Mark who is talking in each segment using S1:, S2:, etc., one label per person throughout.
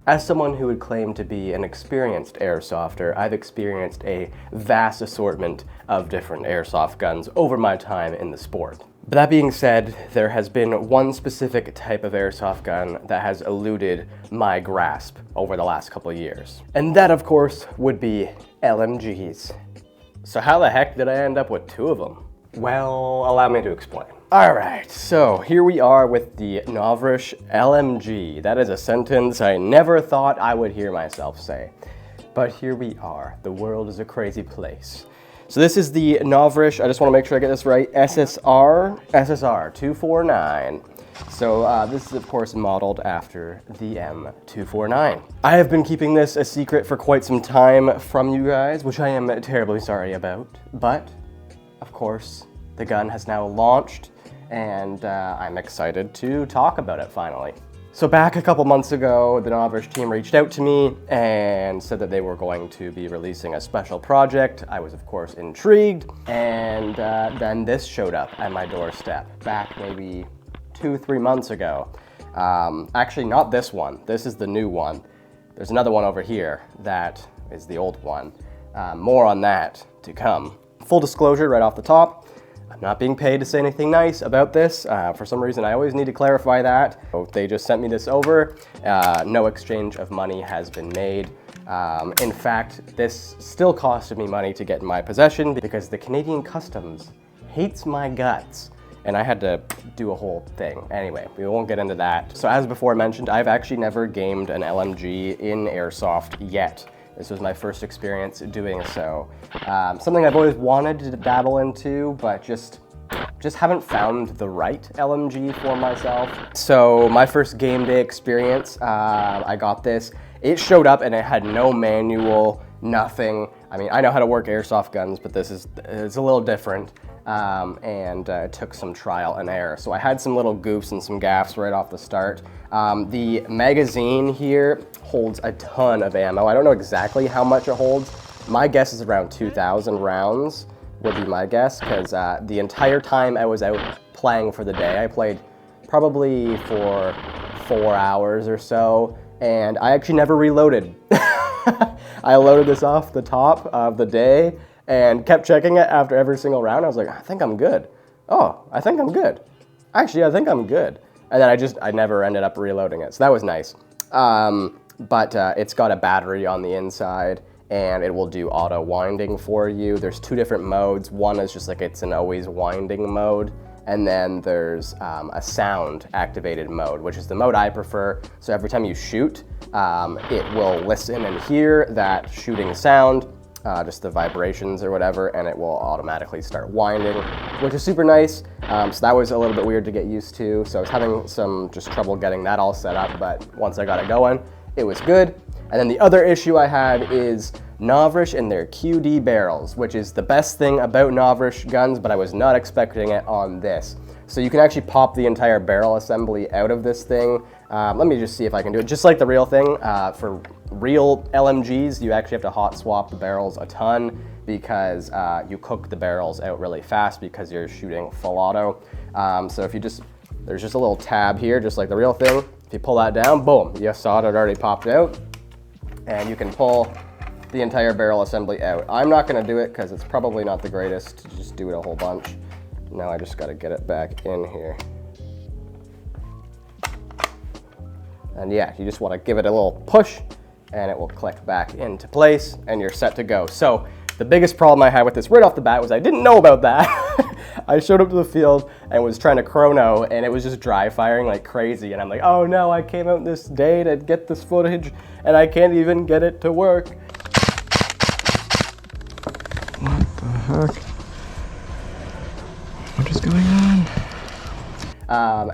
S1: As someone who would claim to be an experienced airsofter, I've experienced a vast assortment of different airsoft guns over my time in the sport. But that being said, there has been one specific type of airsoft gun that has eluded my grasp over the last couple of years. And that, of course, would be LMGs. So how the heck did I end up with two of them? Well, allow me to explain. Alright, so here we are with the Novritsch LMG. That is a sentence I never thought I would hear myself say. But here we are. The world is a crazy place. So this is the Novritsch, I just want to make sure I get this right, SSR249. So this is of course modeled after the M249. I have been keeping this a secret for quite some time from you guys, which I am terribly sorry about, but of course the gun has now launched and I'm excited to talk about it finally. So back a couple months ago, the Novritsch team reached out to me and said that they were going to be releasing a special project. I was of course intrigued, and then this showed up at my doorstep back maybe 2-3 months ago. Actually not this one, this is the new one. There's another one over here that is the old one. More on that to come. Full disclosure right off the top, I'm not being paid to say anything nice about this. For some reason, I always need to clarify that. So they just sent me this over. No exchange of money has been made. In fact, this still costed me money to get in my possession because the Canadian Customs hates my guts. And I had to do a whole thing. Anyway, we won't get into that. So as before mentioned, I've actually never gamed an LMG in Airsoft yet. This was my first experience doing so. Something I've always wanted to dabble into, but just haven't found the right LMG for myself. So my first game day experience, I got this. It showed up and it had no manual, nothing. I mean, I know how to work airsoft guns, but it's a little different. It took some trial and error. So I had some little goofs and some gaffes right off the start. The magazine here holds a ton of ammo. I don't know exactly how much it holds. My guess is around 2,000 rounds would be my guess, because the entire time I was out playing for the day, I played probably for 4 hours or so, and I actually never reloaded. I loaded this off the top of the day and kept checking it after every single round. I was like, I think I'm good. Oh, I think I'm good. Actually, I think I'm good. And then I never ended up reloading it. So that was nice. But it's got a battery on the inside and it will do auto winding for you. There's 2 different modes. One is just like it's an always winding mode. And then there's a sound activated mode, which is the mode I prefer. So every time you shoot, it will listen and hear that shooting sound, just the vibrations or whatever, and it will automatically start winding, which is super nice. So that was a little bit weird to get used to. So I was having some just trouble getting that all set up, but once I got it going, it was good. And then the other issue I had is Novritsch and their QD barrels, which is the best thing about Novritsch guns, but I was not expecting it on this. So you can actually pop the entire barrel assembly out of this thing. Let me just see if I can do it. Just like the real thing, for real LMGs, you actually have to hot swap the barrels a ton because you cook the barrels out really fast because you're shooting full auto. So if you there's just a little tab here, just like the real thing. If you pull that down, boom, you saw it already popped out. And you can pull the entire barrel assembly out. I'm not gonna do it because it's probably not the greatest to just do it a whole bunch. Now I just gotta get it back in here. And yeah, you just wanna give it a little push and it will click back into place and you're set to go. So the biggest problem I had with this right off the bat was I didn't know about that. I showed up to the field and was trying to chrono and it was just dry firing like crazy. And I'm like, oh no, I came out this day to get this footage and I can't even get it to work. What the heck? What is going on?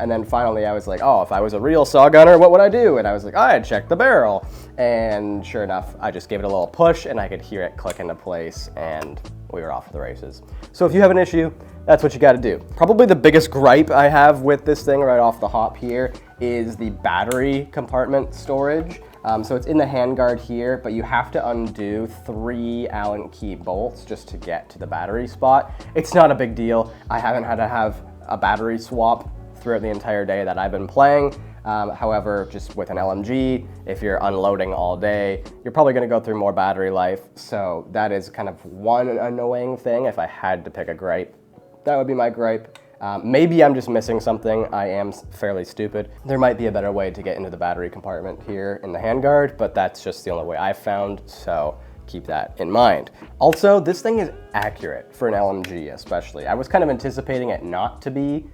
S1: And then finally I was like, oh, if I was a real saw gunner, what would I do? And I was like, I'd check the barrel. And sure enough, I just gave it a little push and I could hear it click into place and we were off to the races. So if you have an issue, that's what you gotta do. Probably the biggest gripe I have with this thing right off the hop here is the battery compartment storage. So it's in the handguard here, but you have to undo 3 Allen key bolts just to get to the battery spot. It's not a big deal. I haven't had to have a battery swap throughout the entire day that I've been playing. However, just with an LMG, if you're unloading all day, you're probably gonna go through more battery life. So that is kind of one annoying thing. If I had to pick a gripe, that would be my gripe. Maybe I'm just missing something. I am fairly stupid. There might be a better way to get into the battery compartment here in the handguard, but that's just the only way I've found, so keep that in mind. Also, this thing is accurate for an LMG especially. I was kind of anticipating it not to be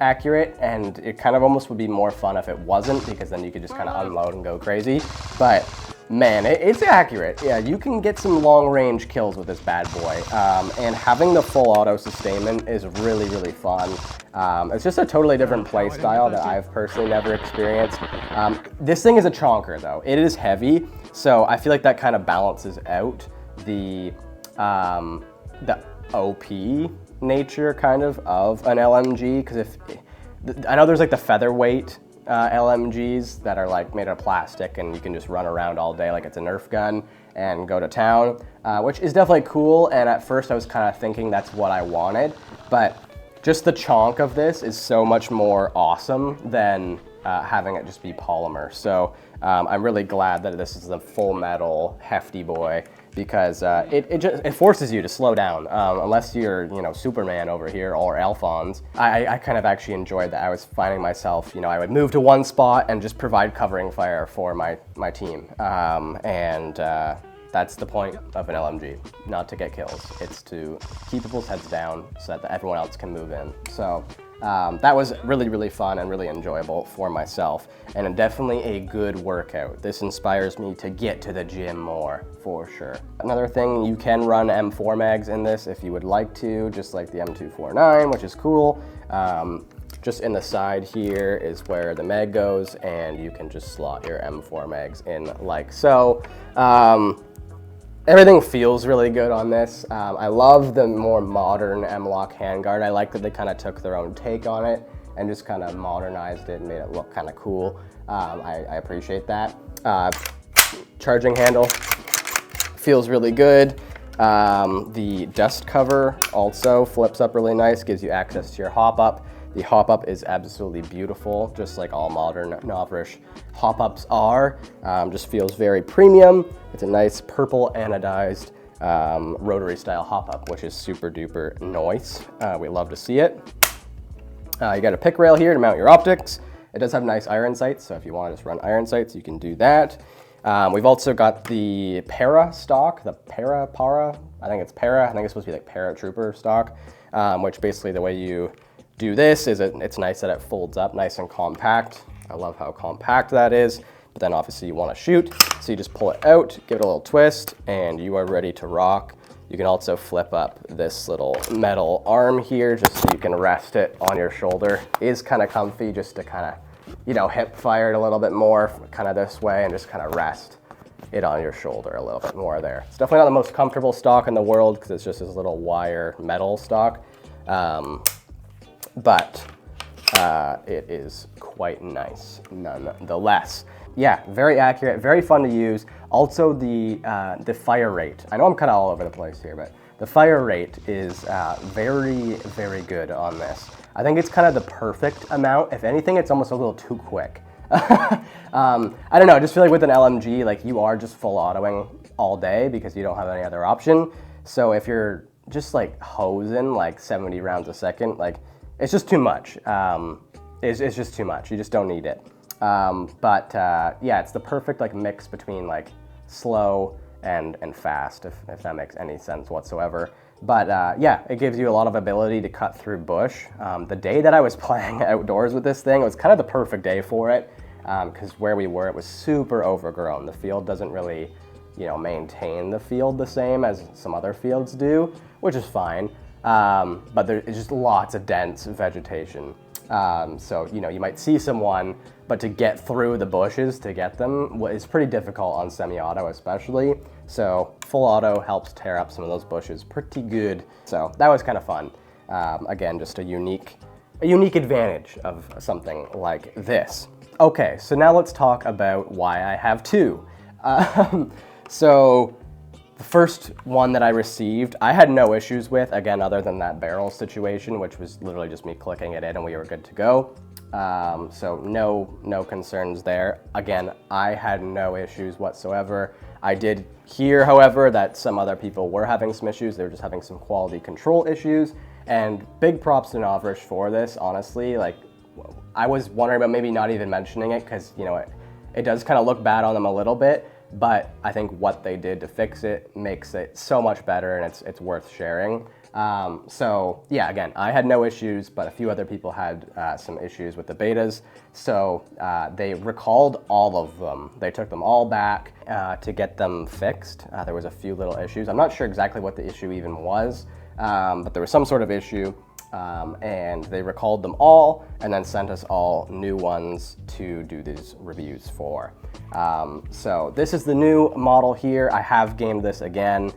S1: accurate, and it kind of almost would be more fun if it wasn't, because then you could just kind of unload and go crazy. But man, it's accurate. Yeah, you can get some long range kills with this bad boy. And having the full auto sustainment is really, really fun. It's just a totally different play style that I've personally never experienced. This thing is a chonker though. It is heavy, so I feel like that kind of balances out the OP nature kind of an LMG, because if I know there's like the featherweight LMGs that are like made of plastic and you can just run around all day like it's a Nerf gun and go to town, which is definitely cool. And at first I was kind of thinking that's what I wanted, but just the chonk of this is so much more awesome than having it just be polymer. So I'm really glad that this is a full metal hefty boy, because it forces you to slow down, unless you're, you know, Superman over here or Alphonse. I kind of actually enjoyed that. I was finding myself, you know, I would move to one spot and just provide covering fire for my team. That's the point of an LMG, not to get kills. It's to keep people's heads down so that everyone else can move in. So that was really, really fun and really enjoyable for myself, and definitely a good workout. This inspires me to get to the gym more, for sure. Another thing, you can run M4 mags in this if you would like to, just like the M249, which is cool. Just in the side here is where the mag goes, and you can just slot your M4 mags in like so. Everything feels really good on this. I love the more modern M-LOK handguard. I like that they kind of took their own take on it and just kind of modernized it and made it look kind of cool. I appreciate that. Charging handle feels really good. The dust cover also flips up really nice, gives you access to your hop-up. The hop-up is absolutely beautiful, just like all modern Novritsch hop-ups are. Just feels very premium. It's a nice purple anodized rotary style hop-up, which is super duper nice. We love to see it. You got a pick rail here to mount your optics. It does have nice iron sights, so if you want to just run iron sights, you can do that. We've also got the Para stock, the Para, I think it's Para, I think it's supposed to be like Paratrooper stock, which basically the way you do this is it's nice that it folds up nice and compact. I love how compact that is, but then obviously you want to shoot, so you just pull it out, give it a little twist, and you are ready to rock. You can also flip up this little metal arm here just so you can rest it on your shoulder. It is kind of comfy just to kind of, you know, hip fire it a little bit more kind of this way and just kind of rest it on your shoulder a little bit more there. It's definitely not the most comfortable stock in the world because it's just this little wire metal stock. But it is quite nice nonetheless. Yeah, very accurate, very fun to use. Also the fire rate. I know I'm kind of all over the place here, but the fire rate is very, very good on this. I think it's kind of the perfect amount. If anything, it's almost a little too quick. I don't know, I just feel like with an LMG, like you are just full autoing all day because you don't have any other option. So if you're just like hosing like 70 rounds a second, like it's just too much. It's just too much. You just don't need it. Yeah, it's the perfect like mix between like slow and fast, if that makes any sense whatsoever. But yeah, it gives you a lot of ability to cut through bush. The day that I was playing outdoors with this thing, it was kind of the perfect day for it, because where we were, it was super overgrown. The field doesn't really, you know, maintain the field the same as some other fields do, which is fine. But there's just lots of dense vegetation. So, you know, you might see someone, but to get through the bushes to get them is pretty difficult on semi-auto especially. So full auto helps tear up some of those bushes pretty good. So that was kind of fun. Again, just a unique advantage of something like this. Okay, so now let's talk about why I have two. So the first one that I received, I had no issues with, again, other than that barrel situation, which was literally just me clicking it in and we were good to go. So no concerns there. Again, I had no issues whatsoever. I did hear, however, that some other people were having some issues. They were just having some quality control issues. And big props to Novritsch for this, honestly. Like, I was wondering about maybe not even mentioning it because, you know, it does kind of look bad on them a little bit, but I think what they did to fix it makes it so much better, and it's worth sharing. So yeah, again, I had no issues, but a few other people had some issues with the betas. So they recalled all of them. They took them all back to get them fixed. There was a few little issues. I'm not sure exactly what the issue even was, but there was some sort of issue. And they recalled them all and then sent us all new ones to do these reviews for. So this is the new model here. I have gamed this again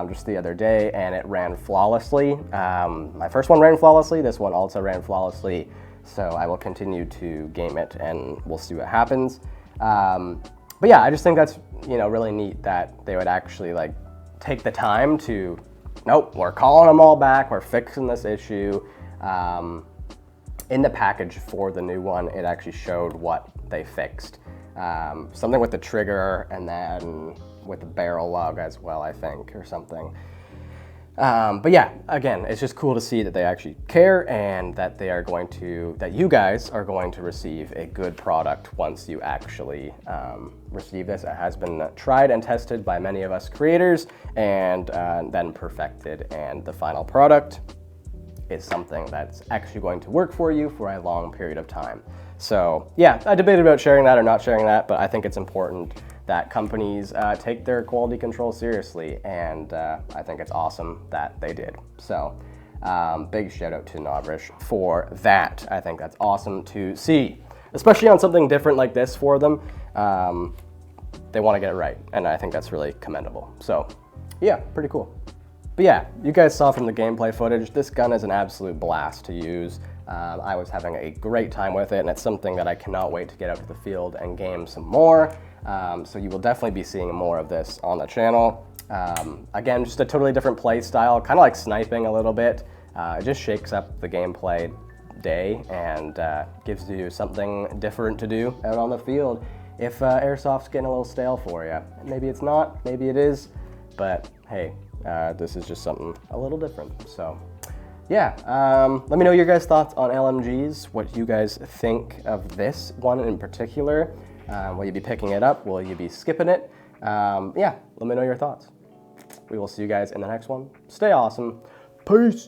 S1: just the other day, and it ran flawlessly. My first one ran flawlessly, this one also ran flawlessly, so I will continue to game it and we'll see what happens. But yeah, I just think that's, you know, really neat that they would actually like take the time to, nope, we're calling them all back, we're fixing this issue. In the package for the new one, it actually showed what they fixed. Something with the trigger and then with the barrel lug as well, I think, or something. But yeah, again, it's just cool to see that they actually care and that they are going to, that you guys are going to receive a good product once you actually receive this. It has been tried and tested by many of us creators and then perfected, and the final product is something that's actually going to work for you for a long period of time. So yeah, I debated about sharing that or not sharing that, but I think it's important that companies take their quality control seriously, and I think it's awesome that they did. So big shout out to Novritsch for that. I think that's awesome to see, especially on something different like this for them. They want to get it right, and I think that's really commendable. So yeah, pretty cool. But yeah, you guys saw from the gameplay footage, this gun is an absolute blast to use. I was having a great time with it, and it's something that I cannot wait to get out to the field and game some more. So you will definitely be seeing more of this on the channel. Again, just a totally different play style, kind of like sniping a little bit. It just shakes up the gameplay day and gives you something different to do out on the field if Airsoft's getting a little stale for you. Maybe it's not, maybe it is, but hey, this is just something a little different. So yeah, let me know your guys' thoughts on LMGs, what you guys think of this one in particular. Will you be picking it up? Will you be skipping it? Yeah, let me know your thoughts. We will see you guys in the next one. Stay awesome. Peace.